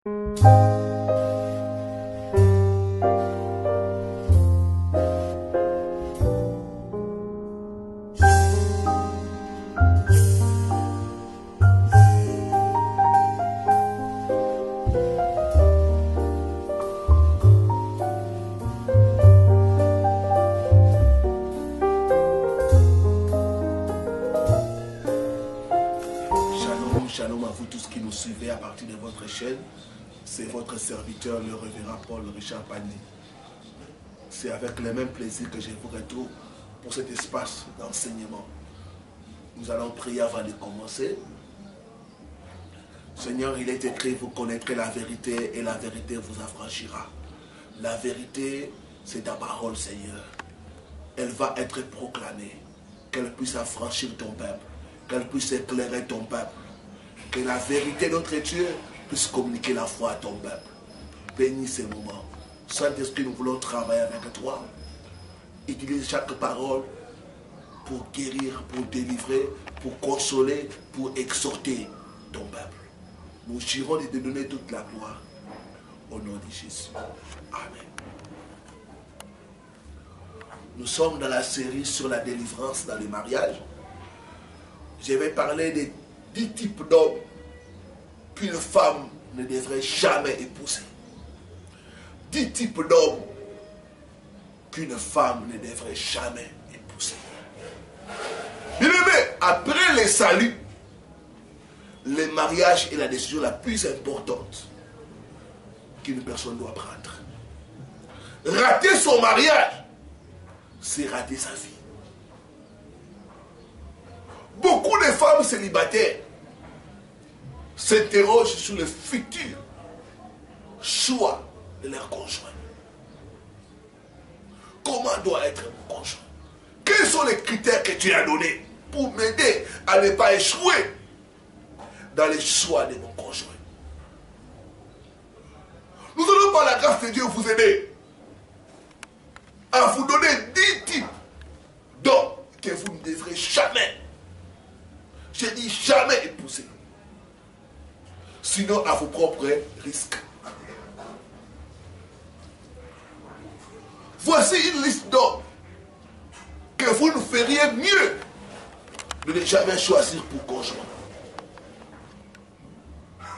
Shalom à vous tous qui nous suivez à partir de votre chaîne. C'est votre serviteur, le révérend Paul Richard Pani. C'est avec le même plaisir que je vous retrouve pour cet espace d'enseignement. Nous allons prier avant de commencer. Seigneur, il est écrit, vous connaîtrez la vérité et la vérité vous affranchira. La vérité, c'est ta parole, Seigneur. Elle va être proclamée. Qu'elle puisse affranchir ton peuple. Qu'elle puisse éclairer ton peuple. Que la vérité de notre Dieu puisse communiquer la foi à ton peuple. Bénis ces moments. Saint-Esprit, nous voulons travailler avec toi. Utilise chaque parole pour guérir, pour délivrer, pour consoler, pour exhorter ton peuple. Nous jurons de te donner toute la gloire. Au nom de Jésus. Amen. Nous sommes dans la série sur la délivrance dans le mariage. Je vais parler des 10 types d'hommes qu'une femme ne devrait jamais épouser. 10 types d'hommes qu'une femme ne devrait jamais épouser. Bien aimé, après le salut, le mariage est la décision la plus importante qu'une personne doit prendre. Rater son mariage, c'est rater sa vie. Beaucoup de femmes célibataires s'interrogent sur le futur choix de leur conjoint. Comment doit être mon conjoint? Quels sont les critères que tu as donnés pour m'aider à ne pas échouer dans les choix de mon conjoint? Nous allons par la grâce de Dieu vous aider à vous donner 10 types d'hommes que vous ne devrez jamais, je dis jamais épouser. Sinon à vos propres risques. Voici une liste d'hommes que vous ne feriez mieux de ne jamais choisir pour conjoint.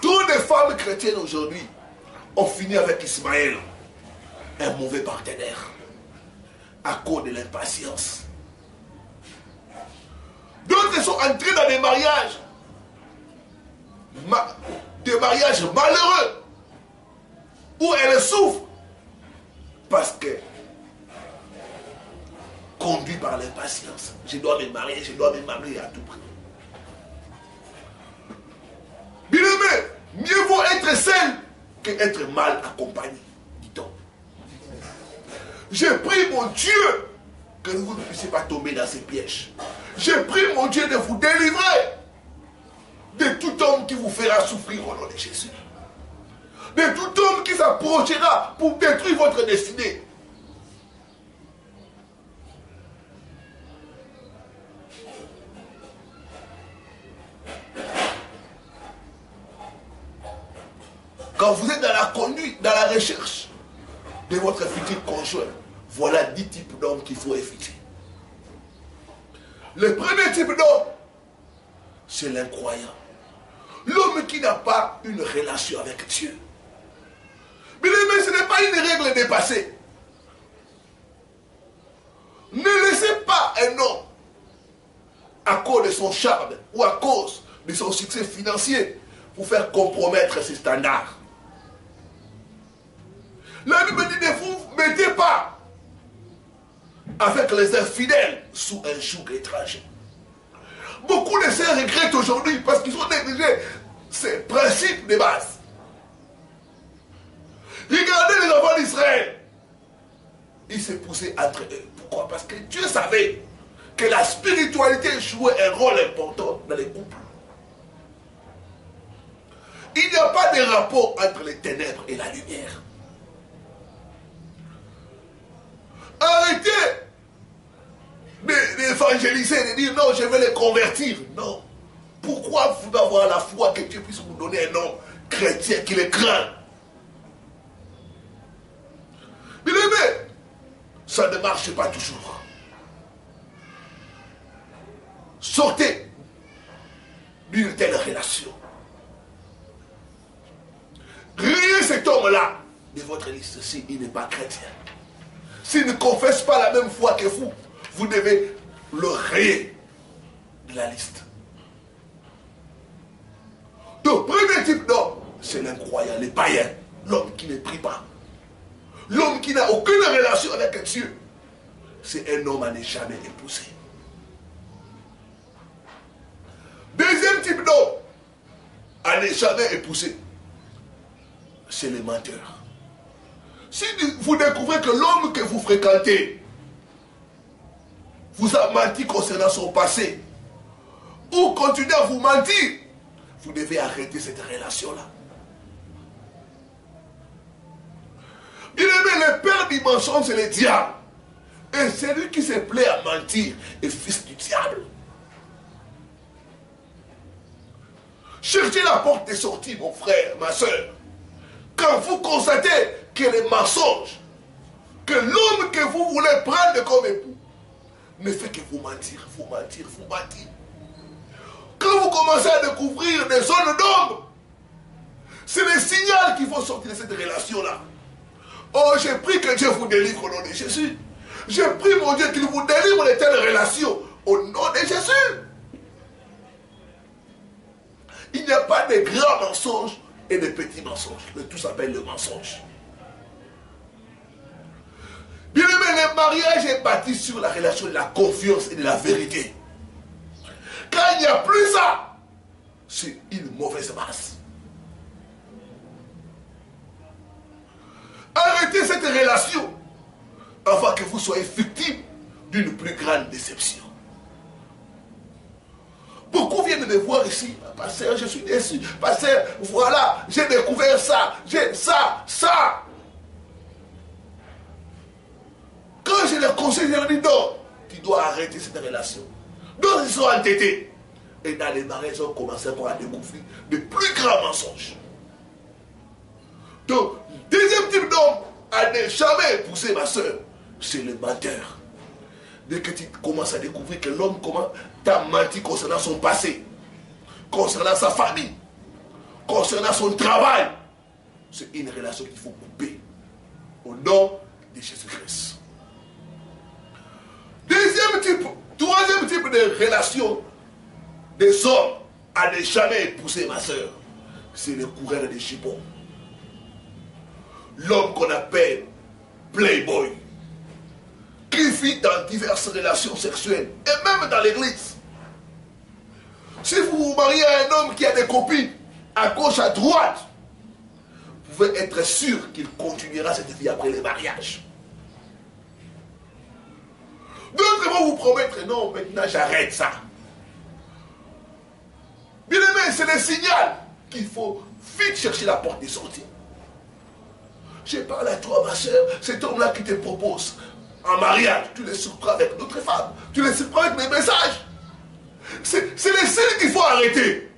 Toutes les femmes chrétiennes aujourd'hui ont fini avec Ismaël, un mauvais partenaire, à cause de l'impatience. D'autres sont entrés dans des mariages, malheureux, où elles souffrent parce que, conduit par l'impatience, je dois me marier à tout prix. Bien aimé, mieux vaut être seul qu'être mal accompagné, dit-on. Je prie mon Dieu que vous ne puissiez pas tomber dans ces pièges. Je prie mon Dieu de vous délivrer de tout homme qui vous fera souffrir au nom de Jésus. De tout homme qui s'approchera pour détruire votre destinée. Quand vous êtes dans la conduite, dans la recherche de votre futur conjoint, voilà 10 types d'hommes qu'il faut éviter. Le premier type d'homme, c'est l'incroyant. L'homme qui n'a pas une relation avec Dieu. Mais ce n'est pas une règle dépassée. Ne laissez pas un homme, à cause de son charme ou à cause de son succès financier, vous faire compromettre ses standards. La Bible dit ne vous mettez pas avec les infidèles sous un joug étranger. Beaucoup de sœurs regrettent aujourd'hui parce qu'ils ont négligé ces principes de base. Regardez les enfants d'Israël. Ils s'épousaient entre eux. Pourquoi? Parce que Dieu savait que la spiritualité jouait un rôle important dans les couples. Il n'y a pas de rapport entre les ténèbres et la lumière. Arrêtez d'évangéliser, de dire non, je vais les convertir. Non. Pourquoi vous pouvez avoir la foi que Dieu puisse vous donner un homme chrétien qui les craint? ça ne marche pas toujours. Sortez d'une telle relation. Riez cet homme-là de votre liste s'il n'est pas chrétien. S'il ne confesse pas la même foi que vous, vous devez le rayer de la liste. Donc, premier type d'homme, c'est l'incroyant, le païen, l'homme qui ne prie pas. L'homme qui n'a aucune relation avec Dieu. C'est un homme à ne jamais épouser. Deuxième type d'homme à ne jamais épouser, c'est le menteur. Si vous découvrez que l'homme que vous fréquentez vous a menti concernant son passé, ou continue à vous mentir, vous devez arrêter cette relation-là. Il aimait le père du mensonge, c'est le diable. Et celui qui se plaît à mentir est fils du diable. Cherchez la porte de sortie, mon frère, ma soeur. Quand vous constatez que les mensonges, que l'homme que vous voulez prendre comme époux, ne fait que vous mentir, vous mentir, vous mentir. Quand vous commencez à découvrir des zones d'ombre, c'est le signal qu'il faut sortir de cette relation-là. Oh, j'ai pris que Dieu vous délivre au nom de Jésus. J'ai pris, mon Dieu, qu'il vous délivre de telles relations au nom de Jésus. Il n'y a pas de grands mensonges et de petits mensonges. Le tout s'appelle le mensonge. Bien aimé, le mariage est bâti sur la relation de la confiance et de la vérité. Quand il n'y a plus ça, c'est une mauvaise base. Arrêtez cette relation avant que vous soyez victime d'une plus grande déception. Beaucoup viennent me voir ici. Pasteur, je suis déçu. Pasteur, voilà, j'ai découvert ça. J'ai ça. Quand je les conseille, je leur dis non, tu dois arrêter cette relation. Donc ils sont entêtés. Et dans les mariages, ils ont commencé à découvrir de plus grands mensonges. Donc, deuxième type d'homme à ne jamais épouser, ma soeur, c'est le menteur. Dès que tu commences à découvrir que l'homme t'a menti concernant son passé, concernant sa famille, concernant son travail, c'est une relation qu'il faut couper au nom de Jésus-Christ. Troisième type de relation des hommes à ne jamais épouser, ma soeur, c'est le coureur des chibons. L'homme qu'on appelle playboy, qui vit dans diverses relations sexuelles, et même dans l'église. Si vous vous mariez à un homme qui a des copines à gauche, à droite, vous pouvez être sûr qu'il continuera cette vie après le mariage. D'autres vont vous promettre, non, maintenant j'arrête ça. Bien aimé, c'est le signal qu'il faut vite chercher la porte de sortie. Je parle à toi, ma soeur, cet homme-là qui te propose en mariage, tu les surprends avec d'autres femmes, tu les surprends avec des messages. C'est les signes qu'il faut arrêter.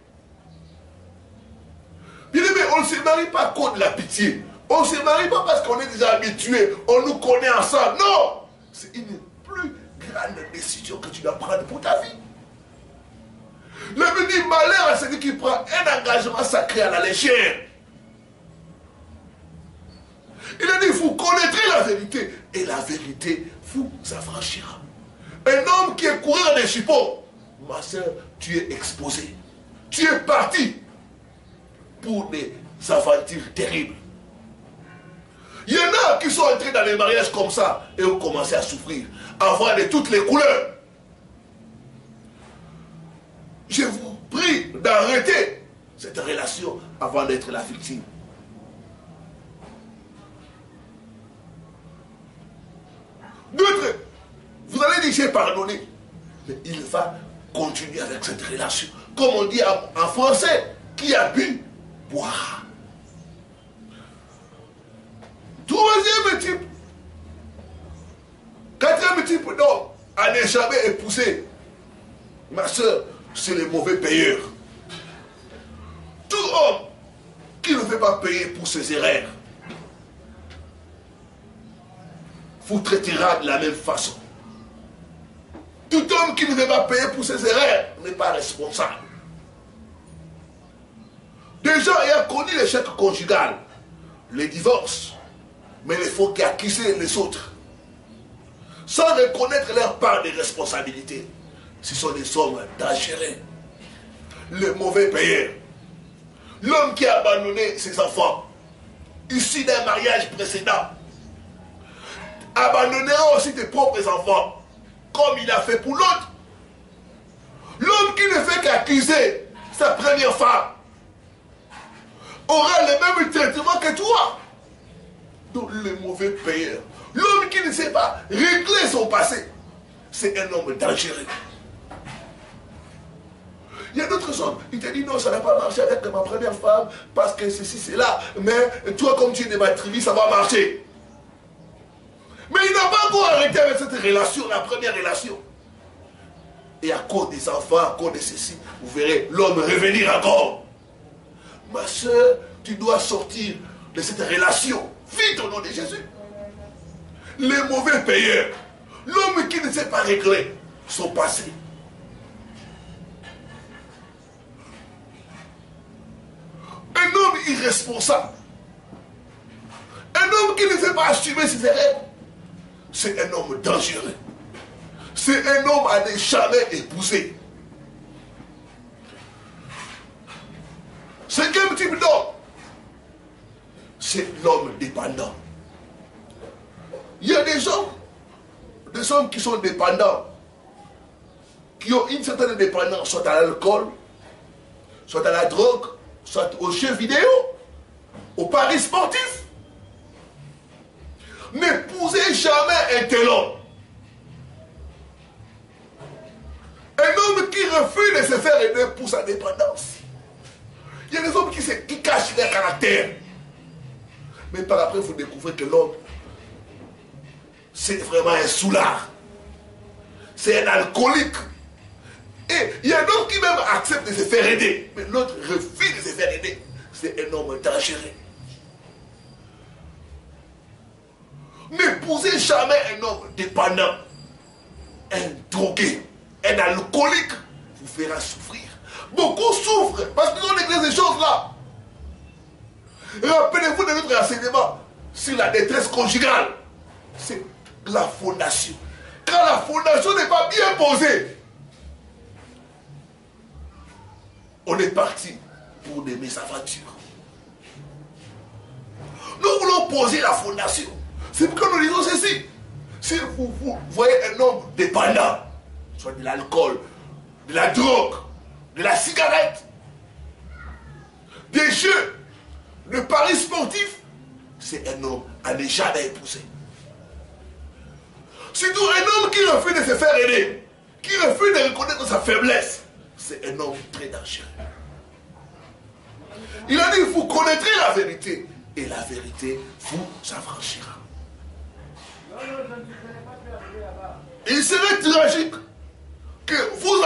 Bien aimé, on ne se marie pas contre la pitié. On ne se marie pas parce qu'on est déjà habitué, on nous connaît ensemble. Non, c'est une plus grande décision que tu dois prendre pour ta vie. Le Bible dit malheur à celui qui prend un engagement sacré à la légère. Il a dit, vous connaîtrez la vérité et la vérité vous affranchira. Un homme qui est coureur des chipons, ma soeur, tu es exposé. Tu es parti pour des aventures terribles. Il y en a qui sont entrés dans les mariages comme ça et ont commencé à souffrir, à voir de toutes les couleurs. Je vous prie d'arrêter cette relation avant d'être la victime. D'autres, vous allez dire j'ai pardonné, mais il va continuer avec cette relation. Comme on dit en français, qui a bu, boira. Troisième type, quatrième type d'homme à ne jamais épouser, ma soeur, c'est les mauvais payeurs. Tout homme qui ne veut pas payer pour ses erreurs vous traitera de la même façon. Tout homme qui ne veut pas payer pour ses erreurs n'est pas responsable. Des gens ayant connu l'échec conjugal, les divorces, mais il faut qu'ils accusent les autres, sans reconnaître leur part de responsabilité. Ce sont des hommes dangereux, les mauvais payeurs. L'homme qui a abandonné ses enfants, issus d'un mariage précédent, abandonnera aussi tes propres enfants, comme il a fait pour l'autre. L'homme qui ne fait qu'accuser sa première femme aura le même traitement que toi. Donc le mauvais payeur, l'homme qui ne sait pas régler son passé, c'est un homme dangereux. Il y a d'autres hommes, il te dit non, ça n'a pas marché avec ma première femme, parce que ceci, c'est là, mais toi comme tu es de ma tribu, ça va marcher. Mais il n'a pas encore arrêté avec cette relation, la première relation. Et à cause des enfants, à cause de ceci, vous verrez l'homme revenir encore. Ma soeur, tu dois sortir de cette relation. Vite au nom de Jésus. Les mauvais payeurs, l'homme qui ne sait pas régler son passé. Un homme irresponsable. Un homme qui ne sait pas assumer ses erreurs. C'est un homme dangereux. C'est un homme à ne jamais épouser. C'est quel type d'homme? C'est l'homme dépendant. Il y a des hommes qui sont dépendants, qui ont une certaine dépendance, soit à l'alcool, soit à la drogue, soit aux jeux vidéo, aux paris sportifs. N'épousez jamais un tel homme. Un homme qui refuse de se faire aider pour sa dépendance. Il y a des hommes qui cachent leur caractère. Mais par après, vous découvrez que l'homme, c'est vraiment un soulard. C'est un alcoolique. Et il y a un homme qui même accepte de se faire aider. Mais l'autre refuse de se faire aider. C'est un homme dangereux. N'épousez jamais un homme dépendant. Un drogué. Un alcoolique vous fera souffrir. Beaucoup souffrent parce qu'ils ont négligé ces choses-là. Rappelez-vous de notre enseignement sur la détresse conjugale. C'est la fondation. Quand la fondation n'est pas bien posée, on est parti pour des mésaventures. Nous voulons poser la fondation. C'est pourquoi nous disons ceci. Si vous voyez un homme dépendant, soit de l'alcool, de la drogue, de la cigarette, des jeux, le pari sportif, c'est un homme à ne jamais épouser. Surtout un homme qui refuse de se faire aider, qui refuse de reconnaître sa faiblesse, c'est un homme très dangereux. Il a dit, vous connaîtrez la vérité, et la vérité vous affranchira. Il serait tragique que vous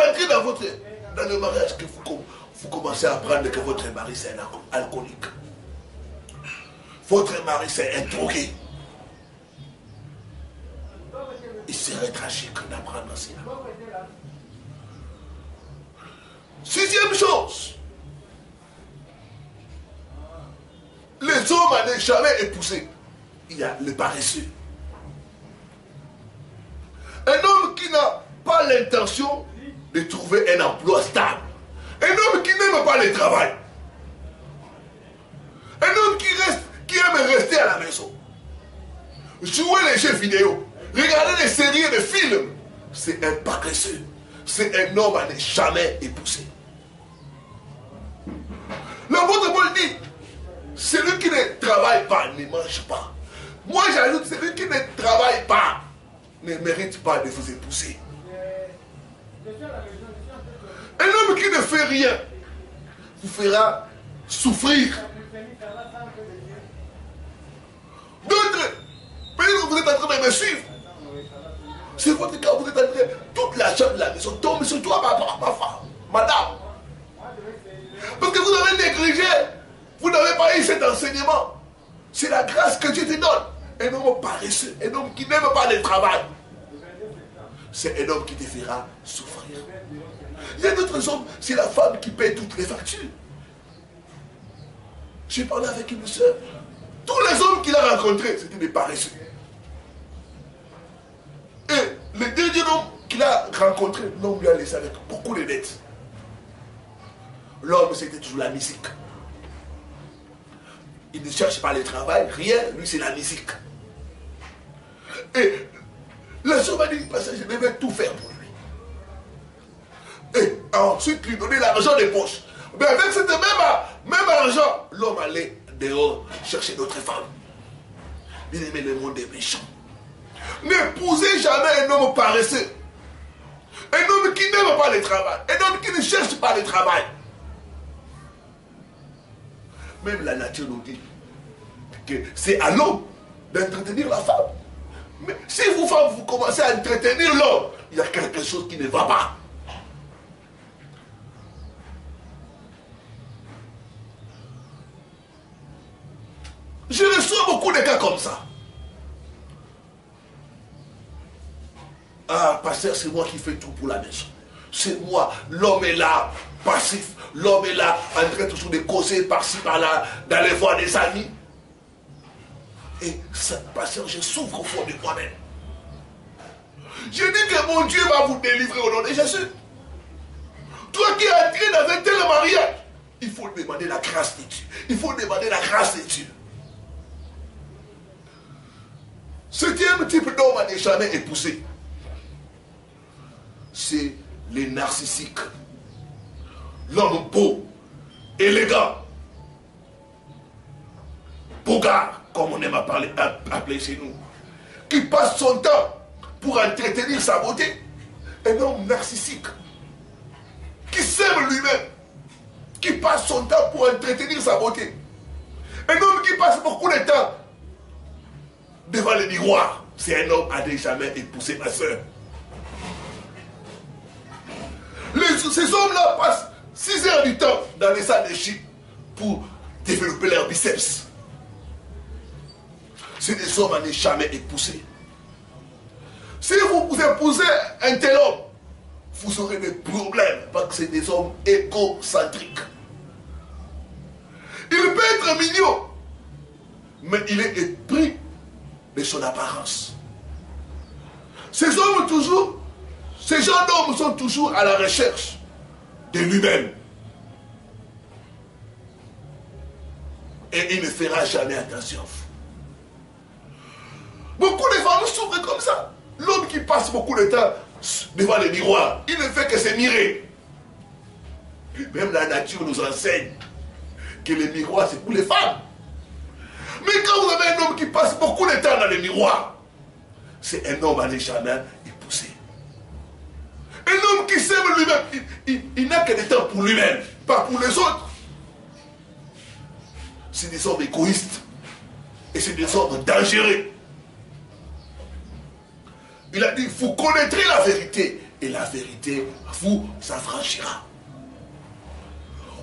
entrez dans le mariage, que vous commencez à apprendre que votre mari c'est un alcoolique. Votre mari c'est un drogué. Il serait tragique d'apprendre cela. Sixième chose. Les hommes à ne jamais épouser. Il y a le paresseux. Un homme qui n'a pas l'intention de trouver un emploi stable. Un homme qui n'aime pas le travail. Un homme qui aime rester à la maison. Jouer les jeux vidéo. Regarder les séries et les films. C'est un paresseux. C'est un homme à ne jamais épouser. L'apôtre Paul dit, celui qui ne travaille pas ne mange pas. Moi j'ajoute, celui qui ne travaille pas ne mérite pas de vous épouser. Un homme qui ne fait rien vous fera souffrir. D'autres, peut-être que vous êtes en train de me suivre. C'est votre cas, vous êtes en train, toute l'argent de la maison tombe sur toi, ma femme, madame. Parce que vous avez négligé, vous n'avez pas eu cet enseignement. C'est la grâce que Dieu te donne. Un homme paresseux, un homme qui n'aime pas le travail, c'est un homme qui te fera souffrir. Il y a d'autres hommes, c'est la femme qui paie toutes les factures. J'ai parlé avec une soeur. Tous les hommes qu'il a rencontrés, c'était des paresseux. Et le dernier homme qu'il a rencontré, l'homme lui a laissé avec beaucoup de dettes. L'homme, c'était toujours la musique. Il ne cherche pas le travail, rien, lui c'est la musique. Et la soeur m'a dit, parce que je devais tout faire pour lui. Et ensuite lui donner l'argent des poches. Mais avec ce même argent, l'homme allait dehors chercher d'autres femmes. Bien aimé, le monde est méchant. N'épousez jamais un homme paresseux. Un homme qui n'aime pas le travail. Un homme qui ne cherche pas le travail. Même la nature nous dit que c'est à l'homme d'entretenir la femme. Mais si vous, femmes, vous commencez à entretenir l'homme, il y a quelque chose qui ne va pas. Je reçois beaucoup de cas comme ça. Ah, pasteur, c'est moi qui fais tout pour la maison. C'est moi. L'homme est là, passif. L'homme est là, en train toujours de causer par-ci, par-là, d'aller voir des amis. Et ça, pasteur, je souffre au fond de moi-même. Je dis que mon Dieu va vous délivrer au nom de Jésus. Toi qui es entré dans un tel mariage, il faut demander la grâce de Dieu. Il faut demander la grâce de Dieu. Septième type d'homme à ne jamais épouser, c'est les narcissiques. L'homme beau, élégant, bogard, comme on aime appeler chez nous, qui passe son temps pour entretenir sa beauté. Un homme narcissique, qui s'aime lui-même, qui passe son temps pour entretenir sa beauté. Un homme qui passe beaucoup de temps devant le miroir. C'est un homme à ne jamais épouser, ma soeur. Ces hommes-là passent 6 heures du temps dans les salles de gym pour développer leurs biceps. C'est des hommes à ne jamais épouser. Si vous épousez un tel homme, vous aurez des problèmes parce que c'est des hommes égocentriques. Il peut être mignon, mais il est épris de son apparence. Ces hommes toujours, ces gens d'hommes sont toujours à la recherche de lui-même. Et il ne fera jamais attention. Beaucoup de femmes souffrent comme ça. L'homme qui passe beaucoup de temps devant le miroir, il ne fait que se mirer. Même la nature nous enseigne que le miroir c'est pour les femmes. Mais quand vous avez un homme qui passe beaucoup de temps dans le miroir, c'est un homme à ne jamais épouser. Un homme qui s'aime lui-même, il n'a que du temps pour lui-même, pas pour les autres. C'est des hommes égoïstes. Et c'est des hommes dangereux. Il a dit, vous connaîtrez la vérité, et la vérité vous affranchira.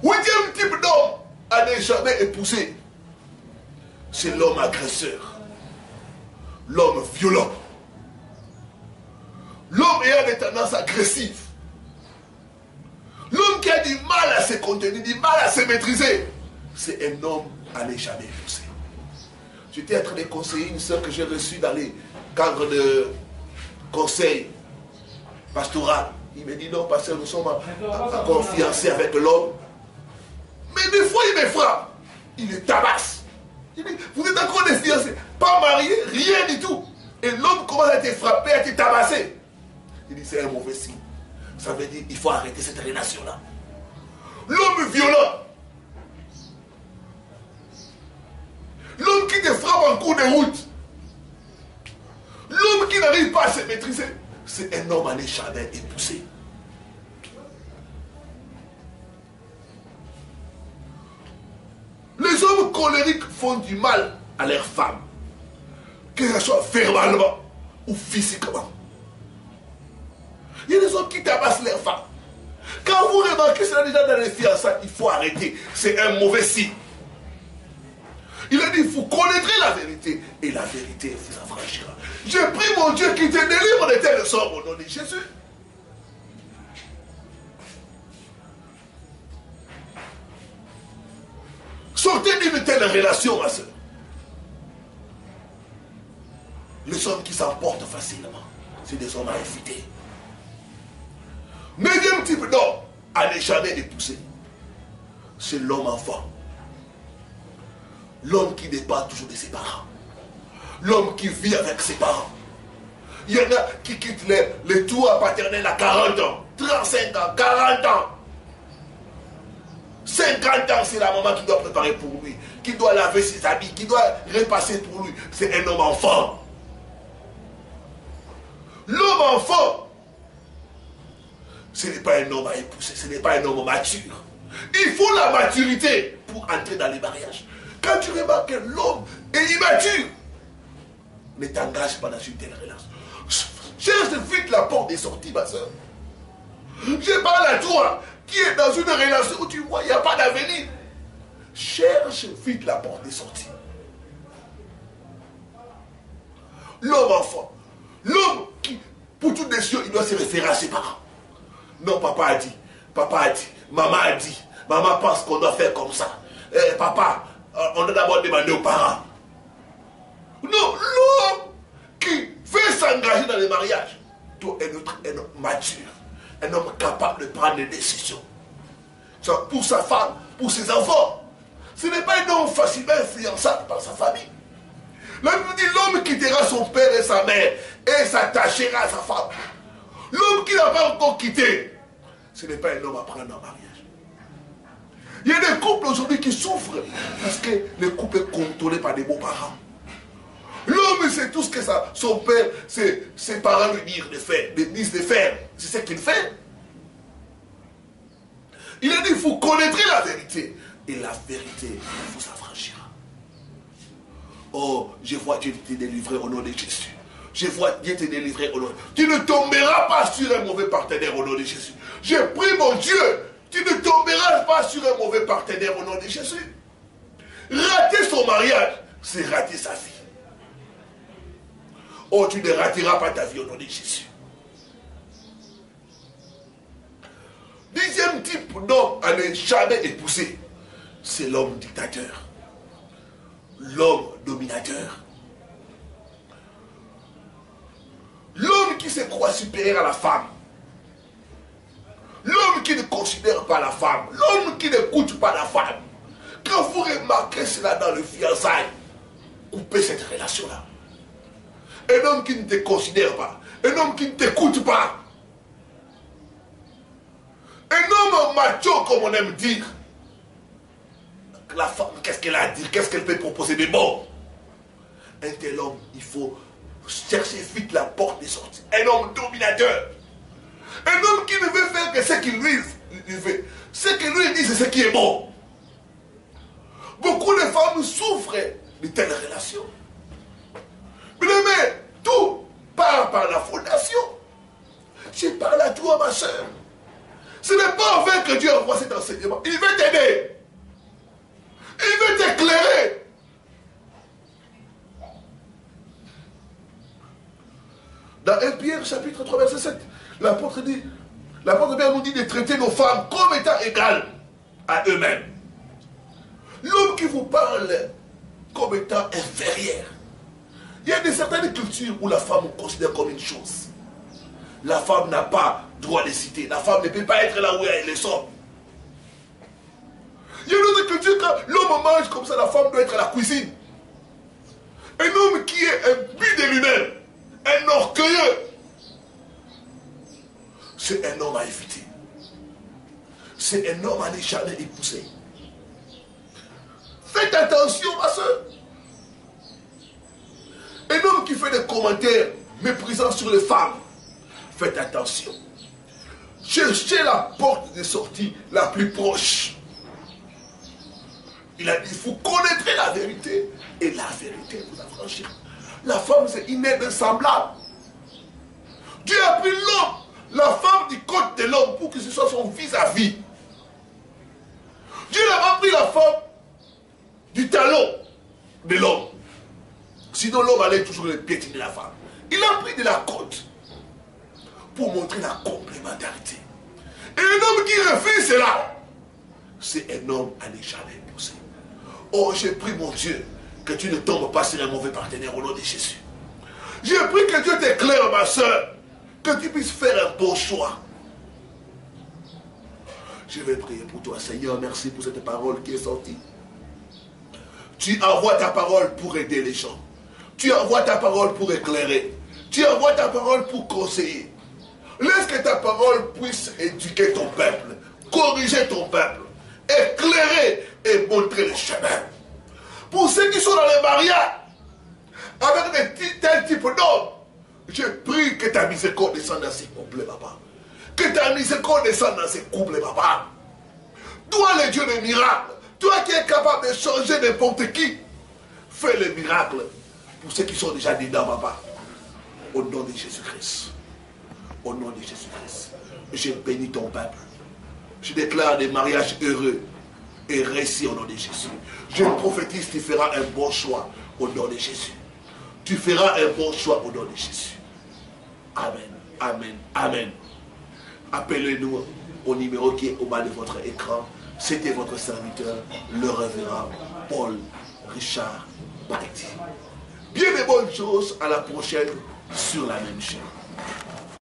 8e type d'homme à ne jamais épouser, c'est l'homme agresseur, l'homme violent, l'homme ayant des tendances agressives, l'homme qui a du mal à se contenir, du mal à se maîtriser. C'est un homme à ne jamais épouser. J'étais en train de conseiller une soeur que j'ai reçue dans les cadres de conseil pastoral. Il me dit non, pasteur, nous sommes encore fiancés avec l'homme. Mais des fois, il me frappe. Il me tabasse. Il dit, vous êtes encore des fiancés, pas mariés, rien du tout. Et l'homme commence à te frapper, à te tabasser. Il dit, c'est un mauvais signe. Ça veut dire, il faut arrêter cette relation-là. L'homme violent. L'homme qui te frappe en cours de route. L'homme qui n'arrive pas à se maîtriser. C'est un homme à ne jamais épouser. Les hommes colériques font du mal à leurs femmes, que ce soit verbalement ou physiquement. Il y a des hommes qui tabassent leurs femmes. Quand vous remarquez cela déjà dans les fiançailles, il faut arrêter. C'est un mauvais signe. Il a dit, vous connaîtrez la vérité et la vérité vous affranchira. Je prie mon Dieu qui te délivre de tels sorts au nom de Jésus. Sortez d'une telle relation, ma soeur. Les hommes qui s'emportent facilement, c'est des hommes à éviter. Deuxième type d'homme à ne jamais épouser, c'est l'homme enfant. L'homme qui dépend toujours de ses parents. L'homme qui vit avec ses parents. Il y en a qui quittent les toits paternels à 40 ans, 35 ans, 40 ans. 50 ans, c'est la maman qui doit préparer pour lui, qui doit laver ses habits, qui doit repasser pour lui. C'est un homme enfant. L'homme enfant, ce n'est pas un homme à épouser, ce n'est pas un homme mature. Il faut la maturité pour entrer dans les mariages. Quand tu remarques que l'homme est immature, ne t'engage pas dans une telle relation. Cherche vite la porte des sorties, ma soeur. Je parle à toi qui est dans une relation où tu vois, il n'y a pas d'avenir. Cherche vite la porte des sorties. L'homme enfant. L'homme qui, pour toute décision, il doit se référer à ses parents. Non, papa a dit, maman a dit, maman pense qu'on doit faire comme ça. Papa, on doit d'abord demander aux parents. Non, l'homme qui veut s'engager dans le mariage doit être un homme mature, un homme capable de prendre des décisions. Pour sa femme, pour ses enfants. Ce n'est pas un homme facilement influençable par sa famille. La Bible dit l'homme quittera son père et sa mère et s'attachera à sa femme. L'homme qui n'a pas encore quitté, ce n'est pas un homme à prendre en mariage. Il y a des couples aujourd'hui qui souffrent parce que le couple est contrôlé par des beaux-parents. L'homme sait tout ce que son père, ses parents lui disent de faire. C'est ce qu'il fait. Il a dit, vous connaîtrez la vérité et la vérité vous affranchira. Oh, je vois Dieu te délivrer au nom de Jésus. Je vois Dieu te délivrer au nom de Jésus. Tu ne tomberas pas sur un mauvais partenaire au nom de Jésus. Je prie mon Dieu, tu ne tomberas pas sur un mauvais partenaire au nom de Jésus. Rater son mariage, c'est rater sa vie. Oh, tu ne rateras pas ta vie au nom de Jésus. Dixième type d'homme à ne jamais épouser, c'est l'homme dictateur. L'homme dominateur. L'homme qui se croit supérieur à la femme. L'homme qui ne considère pas la femme. L'homme qui n'écoute pas la femme. Quand vous remarquez cela dans le fiançailles, coupez cette relation-là. Un homme qui ne te considère pas. Un homme qui ne t'écoute pas. Un homme macho, comme on aime dire. La femme, qu'est-ce qu'elle a à dire? Qu'est-ce qu'elle peut proposer de bon? Un tel homme, il faut chercher vite la porte des sorties. Un homme dominateur. Un homme qui ne veut faire que ce qu'il lui veut. Ce qu'il lui dit, c'est ce qui est bon. Beaucoup de femmes souffrent de telles relations. Mais tout part par la fondation. Je parle à toi, ma soeur. Ce n'est pas en vain que Dieu envoie cet enseignement. Il veut t'aider. Il veut t'éclairer. Dans 1 Pierre chapitre 3 verset 7, l'apôtre Pierre nous dit de traiter nos femmes comme étant égales à eux-mêmes. L'homme qui vous parle comme étant inférieur. Il y a de certaines cultures où la femme on considère comme une chose. La femme n'a pas droit de citer. La femme ne peut pas être là où elle est sommes. Il y a d'autres cultures quand l'homme mange comme ça, la femme doit être à la cuisine. Un homme qui est un but de lui-même, un orgueilleux, c'est un homme à éviter. C'est un homme à ne jamais épouser. Faites attention, ma soeur. Un homme qui fait des commentaires méprisants sur les femmes, faites attention. Cherchez la porte de sortie la plus proche. Il a dit, vous connaîtrez la vérité et la vérité vous affranchira. La femme, c'est une aide semblable. Dieu a pris l'homme, la femme du côté de l'homme pour que ce soit son vis-à-vis. Dieu n'a pas pris la femme du talon de l'homme. Sinon, l'homme allait toujours piétiner la femme. Il a pris de la côte pour montrer la complémentarité. Et un homme qui refait cela, c'est un homme à ne jamais épouser. Oh, j'ai pris, mon Dieu, que tu ne tombes pas sur un mauvais partenaire au nom de Jésus. J'ai pris que Dieu t'éclaire, ma soeur, que tu puisses faire un bon choix. Je vais prier pour toi, Seigneur. Merci pour cette parole qui est sortie. Tu envoies ta parole pour aider les gens. Tu envoies ta parole pour éclairer. Tu envoies ta parole pour conseiller. Laisse que ta parole puisse éduquer ton peuple, corriger ton peuple, éclairer et montrer le chemin. Pour ceux qui sont dans les mariages, avec tel type d'homme, je prie que ta miséricorde descende dans ces couples, papa. Que ta miséricorde descende dans ces couples, papa. Toi, le Dieu des miracles, toi qui es capable de changer n'importe qui, fais le miracle pour ceux qui sont déjà dedans, papa. Au nom de Jésus-Christ. Au nom de Jésus-Christ. Je bénis ton peuple. Je déclare des mariages heureux et réussis au nom de Jésus. Je prophétise, tu feras un bon choix au nom de Jésus. Tu feras un bon choix au nom de Jésus. Amen. Amen. Amen. Appelez-nous au numéro qui est au bas de votre écran. C'était votre serviteur, le révérend Paul Richard Paretti. Bien de bonnes choses, à la prochaine sur la même chaîne.